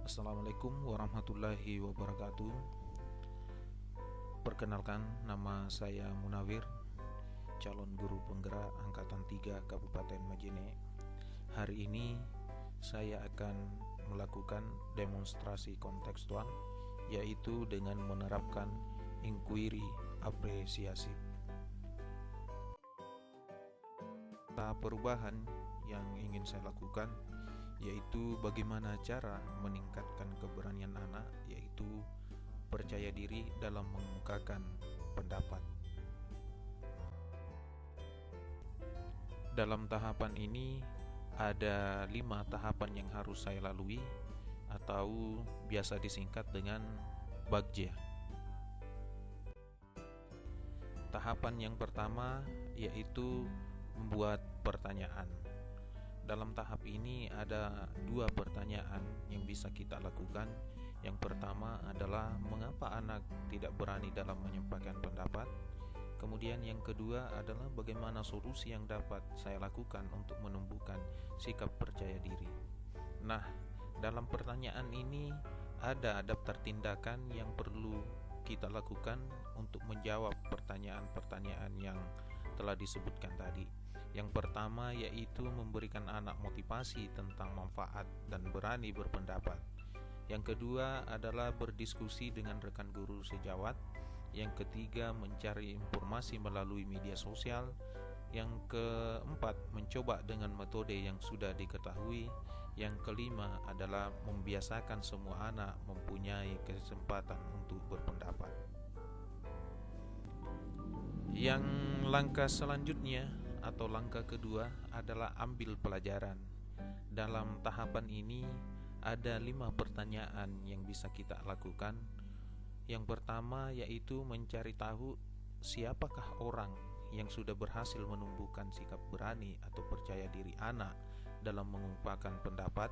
Assalamualaikum warahmatullahi wabarakatuh. Perkenalkan, nama saya Munawir, calon guru penggerak Angkatan 3 Kabupaten Majene. Hari ini saya akan melakukan demonstrasi kontekstual, yaitu dengan menerapkan inquiry apresiasi. Perubahan yang ingin saya lakukan yaitu bagaimana cara meningkatkan keberanian anak, yaitu percaya diri dalam mengungkapkan pendapat. Dalam tahapan ini ada 5 tahapan yang harus saya lalui, atau biasa disingkat dengan Bagja. Tahapan yang pertama yaitu membuat pertanyaan. Dalam tahap ini ada 2 pertanyaan yang bisa kita lakukan. Yang pertama adalah mengapa anak tidak berani dalam menyampaikan pendapat. Kemudian yang kedua adalah bagaimana solusi yang dapat saya lakukan untuk menumbuhkan sikap percaya diri. Nah, dalam pertanyaan ini ada daftar tindakan yang perlu kita lakukan untuk menjawab pertanyaan-pertanyaan yang telah disebutkan tadi. Yang pertama yaitu memberikan anak motivasi tentang manfaat dan berani berpendapat. Yang kedua adalah berdiskusi dengan rekan guru sejawat. Yang ketiga mencari informasi melalui media sosial. Yang keempat mencoba dengan metode yang sudah diketahui. Yang kelima adalah membiasakan semua anak mempunyai kesempatan untuk berpendapat. Yang langkah selanjutnya atau langkah kedua adalah ambil pelajaran. Dalam tahapan ini ada 5 pertanyaan yang bisa kita lakukan. Yang pertama yaitu mencari tahu siapakah orang yang sudah berhasil menumbuhkan sikap berani atau percaya diri anak dalam mengungkapkan pendapat.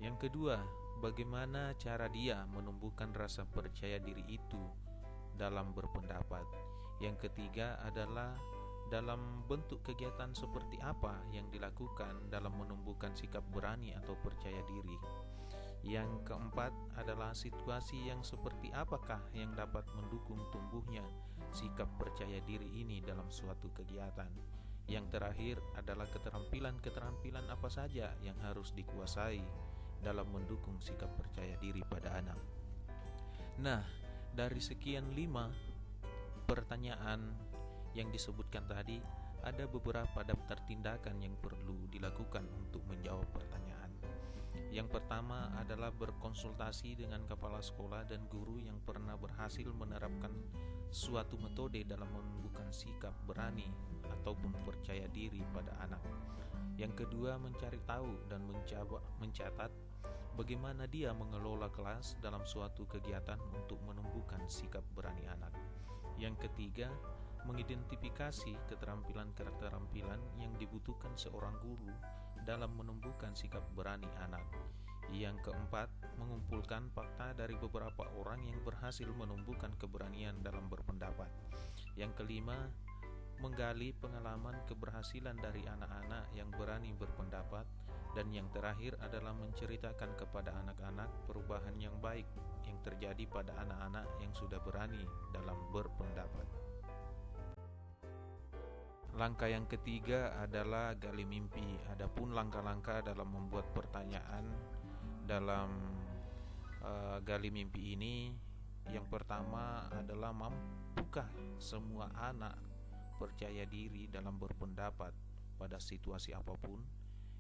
Yang kedua, bagaimana cara dia menumbuhkan rasa percaya diri itu dalam berpendapat. Yang ketiga adalah dalam bentuk kegiatan seperti apa yang dilakukan dalam menumbuhkan sikap berani atau percaya diri. Yang keempat adalah situasi yang seperti apakah yang dapat mendukung tumbuhnya sikap percaya diri ini dalam suatu kegiatan. Yang terakhir adalah keterampilan-keterampilan apa saja yang harus dikuasai dalam mendukung sikap percaya diri pada anak. Nah, dari sekian 5 pertanyaan yang disebutkan tadi, ada beberapa daftar tindakan yang perlu dilakukan untuk menjawab pertanyaan. Yang pertama adalah berkonsultasi dengan kepala sekolah dan guru yang pernah berhasil menerapkan suatu metode dalam menumbuhkan sikap berani ataupun percaya diri pada anak. Yang kedua, mencari tahu dan mencatat bagaimana dia mengelola kelas dalam suatu kegiatan untuk menumbuhkan sikap berani anak. Yang ketiga, mengidentifikasi keterampilan-keterampilan yang dibutuhkan seorang guru dalam menumbuhkan sikap berani anak. Yang keempat, mengumpulkan fakta dari beberapa orang yang berhasil menumbuhkan keberanian dalam berpendapat. Yang kelima, menggali pengalaman keberhasilan dari anak-anak yang berani berpendapat. Dan yang terakhir adalah menceritakan kepada anak-anak perubahan yang baik yang terjadi pada anak-anak yang sudah berani dalam berpendapat. Langkah yang ketiga adalah gali mimpi. Adapun langkah-langkah dalam membuat pertanyaan dalam gali mimpi ini, yang pertama adalah mampukah semua anak percaya diri dalam berpendapat pada situasi apapun.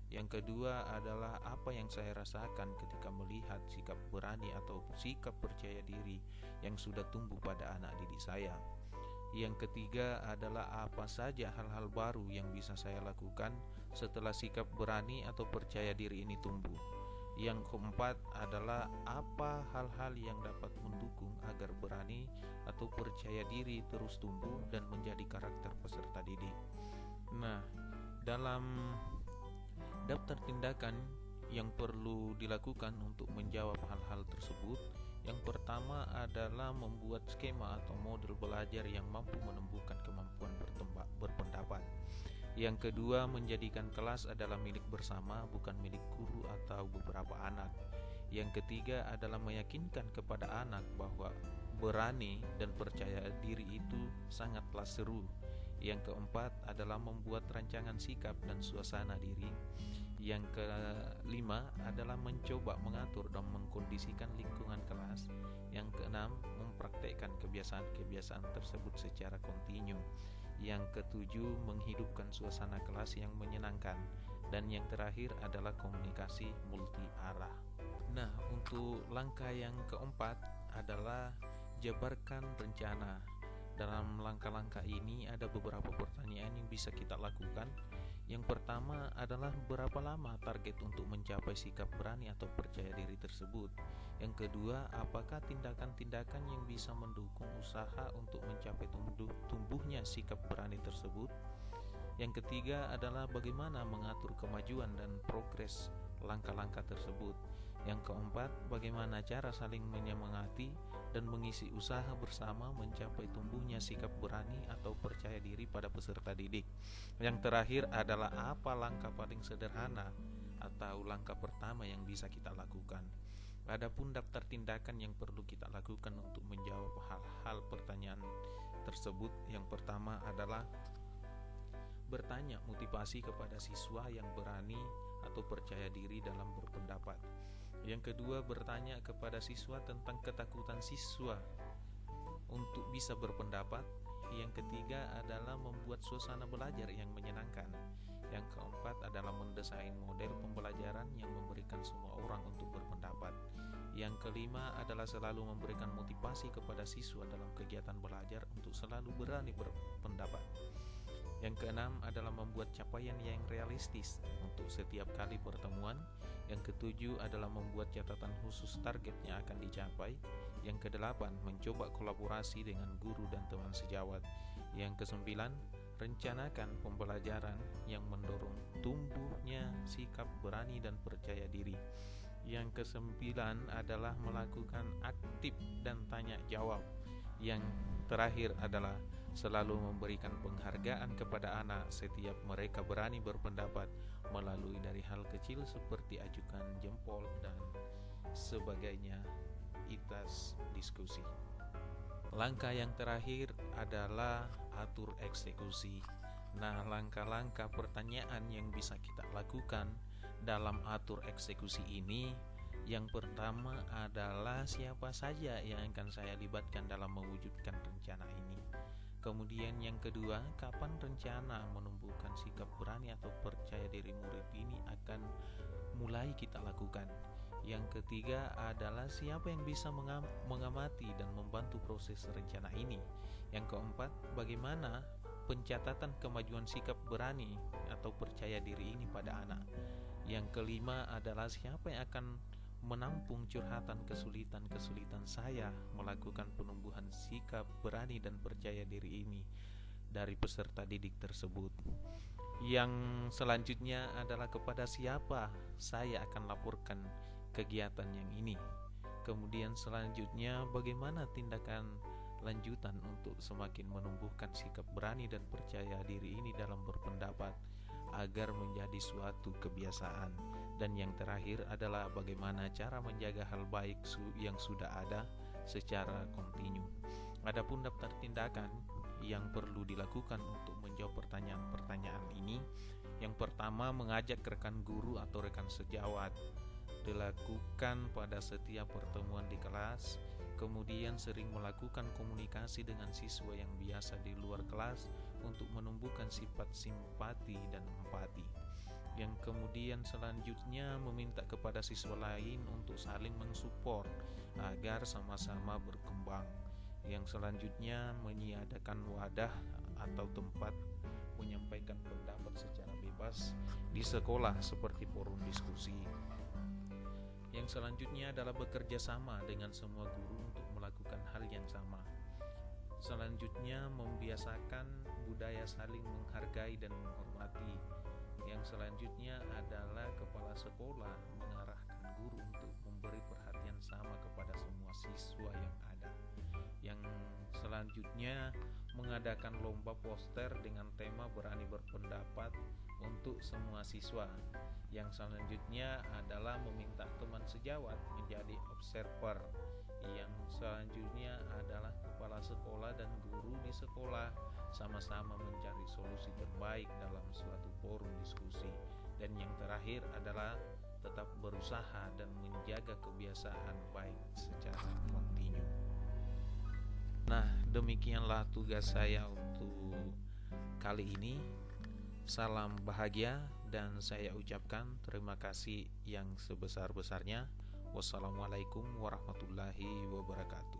Yang kedua adalah apa yang saya rasakan ketika melihat sikap berani atau sikap percaya diri yang sudah tumbuh pada anak didik saya. Yang ketiga adalah apa saja hal-hal baru yang bisa saya lakukan setelah sikap berani atau percaya diri ini tumbuh. Yang keempat adalah apa hal-hal yang dapat mendukung agar berani atau percaya diri terus tumbuh dan menjadi karakter peserta didik. Nah, dalam daftar tindakan yang perlu dilakukan untuk menjawab hal-hal tersebut, yang pertama adalah membuat skema atau model belajar yang mampu menumbuhkan kemampuan berpendapat. Yang kedua, menjadikan kelas adalah milik bersama, bukan milik guru atau beberapa anak. Yang ketiga adalah meyakinkan kepada anak bahwa berani dan percaya diri itu sangatlah seru. Yang keempat adalah membuat rancangan sikap dan suasana diri. Yang kelima adalah mencoba mengatur dan mengkondisikan lingkungan kelas. Yang keenam, mempraktekkan kebiasaan-kebiasaan tersebut secara kontinu. Yang ketujuh, menghidupkan suasana kelas yang menyenangkan. Dan yang terakhir adalah komunikasi multi arah. Nah, untuk langkah yang keempat adalah jabarkan rencana. Dalam langkah-langkah ini ada beberapa pertanyaan yang bisa kita lakukan. Yang pertama adalah berapa lama target untuk mencapai sikap berani atau percaya diri tersebut. Yang kedua, apakah tindakan-tindakan yang bisa mendukung usaha untuk mencapai tumbuhnya sikap berani tersebut. Yang ketiga adalah bagaimana mengatur kemajuan dan progres langkah-langkah tersebut. Yang keempat, bagaimana cara saling menyemangati dan mengisi usaha bersama mencapai tumbuhnya sikap berani atau percaya diri pada peserta didik. Yang terakhir adalah apa langkah paling sederhana atau langkah pertama yang bisa kita lakukan. Adapun daftar tindakan yang perlu kita lakukan untuk menjawab hal-hal pertanyaan tersebut. Yang pertama adalah bertanya motivasi kepada siswa yang berani atau percaya diri dalam berpendapat. Yang kedua, bertanya kepada siswa tentang ketakutan siswa untuk bisa berpendapat. Yang ketiga adalah membuat suasana belajar yang menyenangkan. Yang keempat adalah mendesain model pembelajaran yang memberikan semua orang untuk berpendapat. Yang kelima adalah selalu memberikan motivasi kepada siswa dalam kegiatan belajar untuk selalu berani berpendapat. Yang keenam adalah membuat capaian yang realistis untuk setiap kali pertemuan. Yang ketujuh adalah membuat catatan khusus target yang akan dicapai. Yang kedelapan, mencoba kolaborasi dengan guru dan teman sejawat. Yang kesembilan, rencanakan pembelajaran yang mendorong tumbuhnya sikap berani dan percaya diri. Yang kesembilan adalah melakukan aktif dan tanya jawab. Yang terakhir adalah selalu memberikan penghargaan kepada anak setiap mereka berani berpendapat melalui dari hal kecil seperti ajukan jempol dan sebagainya. Itas diskusi. Langkah yang terakhir adalah atur eksekusi. Nah, langkah-langkah pertanyaan yang bisa kita lakukan dalam atur eksekusi ini, yang pertama adalah siapa saja yang akan saya libatkan dalam mewujudkan rencana ini. Kemudian yang kedua, kapan rencana menumbuhkan sikap berani atau percaya diri murid ini akan mulai kita lakukan. Yang ketiga adalah siapa yang bisa mengamati dan membantu proses rencana ini. Yang keempat, bagaimana pencatatan kemajuan sikap berani atau percaya diri ini pada anak. Yang kelima adalah siapa yang akan menampung curhatan kesulitan-kesulitan saya melakukan penumbuhan sikap berani dan percaya diri ini dari peserta didik tersebut. Yang selanjutnya adalah kepada siapa saya akan laporkan kegiatan yang ini. Kemudian selanjutnya, bagaimana tindakan lanjutan untuk semakin menumbuhkan sikap berani dan percaya diri ini dalam berpendapat agar menjadi suatu kebiasaan. Dan yang terakhir adalah bagaimana cara menjaga hal baik yang sudah ada secara kontinu. Adapun daftar tindakan yang perlu dilakukan untuk menjawab pertanyaan-pertanyaan ini, yang pertama, mengajak rekan guru atau rekan sejawat, dilakukan pada setiap pertemuan di kelas. Kemudian sering melakukan komunikasi dengan siswa yang biasa di luar kelas untuk menumbuhkan sifat simpati dan empati. Yang kemudian selanjutnya meminta kepada siswa lain untuk saling mensupport agar sama-sama berkembang. Yang selanjutnya menyiapkan wadah atau tempat menyampaikan pendapat secara bebas di sekolah seperti forum diskusi. Yang selanjutnya adalah bekerja sama dengan semua guru untuk melakukan hal yang sama. Selanjutnya membiasakan budaya saling menghargai dan menghormati. Yang selanjutnya adalah kepala sekolah mengarahkan guru untuk memberi perhatian sama kepada semua siswa yang ada. Yang selanjutnya mengadakan lomba poster dengan tema berani berpendapat untuk semua siswa. Yang selanjutnya adalah meminta teman sejawat menjadi observer. Yang selanjutnya adalah kepala sekolah dan guru di sekolah sama-sama mencari solusi terbaik dalam suatu forum diskusi. Dan yang terakhir adalah tetap berusaha dan menjaga kebiasaan baik secara kontinu. Nah, demikianlah tugas saya untuk kali ini. Salam bahagia dan saya ucapkan terima kasih yang sebesar-besarnya. Wassalamualaikum warahmatullahi wabarakatuh.